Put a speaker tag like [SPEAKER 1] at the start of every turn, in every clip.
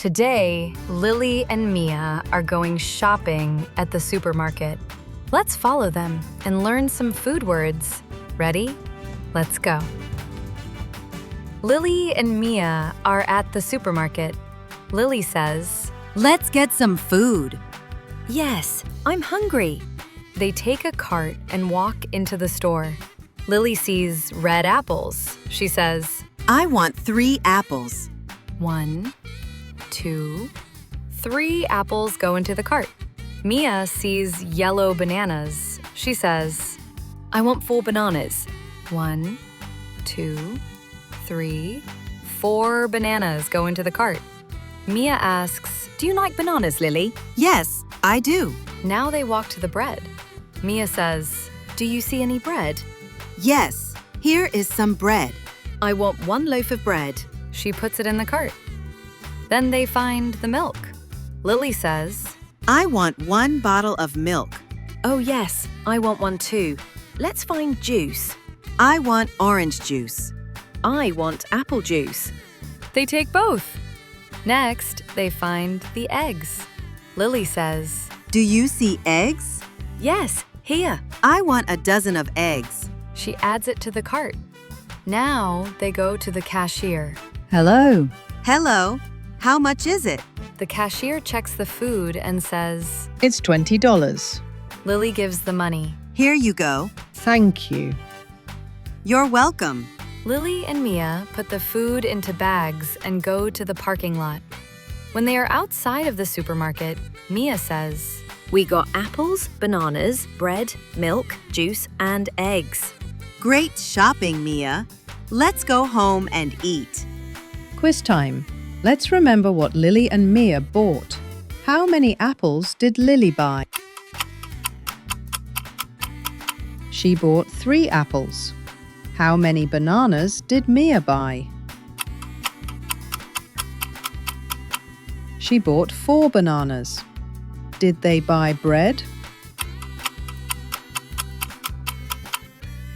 [SPEAKER 1] Today, Lily and Mia are going shopping at the supermarket. Let's follow them and learn some food words. Ready? Let's go. Lily and Mia are at the supermarket. Lily says,
[SPEAKER 2] "Let's get some food." "Yes, I'm hungry."
[SPEAKER 1] They take a cart and walk into the store. Lily sees red apples. She says,
[SPEAKER 2] "I want 3 apples."
[SPEAKER 1] 1, 2, 3 apples go into the cart. Mia sees yellow bananas. She says,
[SPEAKER 2] "I want 4 bananas."
[SPEAKER 1] 1, 2, 3, 4 bananas go into the cart. Mia asks,
[SPEAKER 2] "Do you like bananas, Lily?" "Yes, I do."
[SPEAKER 1] Now they walk to the bread. Mia says, "Do you see any bread?"
[SPEAKER 2] "Yes, here is some bread." "I want 1 loaf of bread."
[SPEAKER 1] She puts it in the cart. Then they find the milk. Lily says,
[SPEAKER 2] "I want 1 bottle of milk." "Oh yes, I want one too. Let's find juice." "I want orange juice." "I want apple juice."
[SPEAKER 1] They take both. Next, they find the eggs. Lily says,
[SPEAKER 2] "Do you see eggs?" "Yes, here. I want a dozen of eggs."
[SPEAKER 1] She adds it to the cart. Now they go to the cashier.
[SPEAKER 3] Hello.
[SPEAKER 2] "Hello, how much is it?"
[SPEAKER 1] The cashier checks the food and says,
[SPEAKER 3] It's $20.
[SPEAKER 1] Lily gives the money.
[SPEAKER 2] "Here you go."
[SPEAKER 3] Thank you.
[SPEAKER 2] "You're welcome."
[SPEAKER 1] Lily and Mia put the food into bags and go to the parking lot. When they are outside of the supermarket, Mia says,
[SPEAKER 4] "We got apples, bananas, bread, milk, juice, and eggs."
[SPEAKER 2] "Great shopping, Mia. Let's go home and eat."
[SPEAKER 3] Quiz time. Let's remember what Lily and Mia bought. How many apples did Lily buy? She bought 3 apples. How many bananas did Mia buy? She bought 4 bananas. Did they buy bread?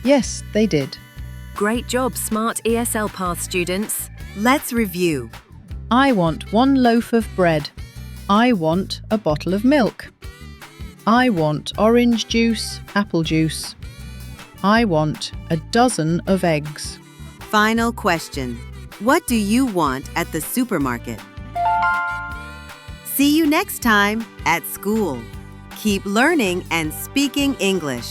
[SPEAKER 3] Yes, they did.
[SPEAKER 4] Great job, smart ESL Path students.
[SPEAKER 2] Let's review.
[SPEAKER 3] I want 1 loaf of bread. I want a bottle of milk. I want orange juice, apple juice. I want a dozen of eggs.
[SPEAKER 2] Final question. What do you want at the supermarket? See you next time at school. Keep learning and speaking English.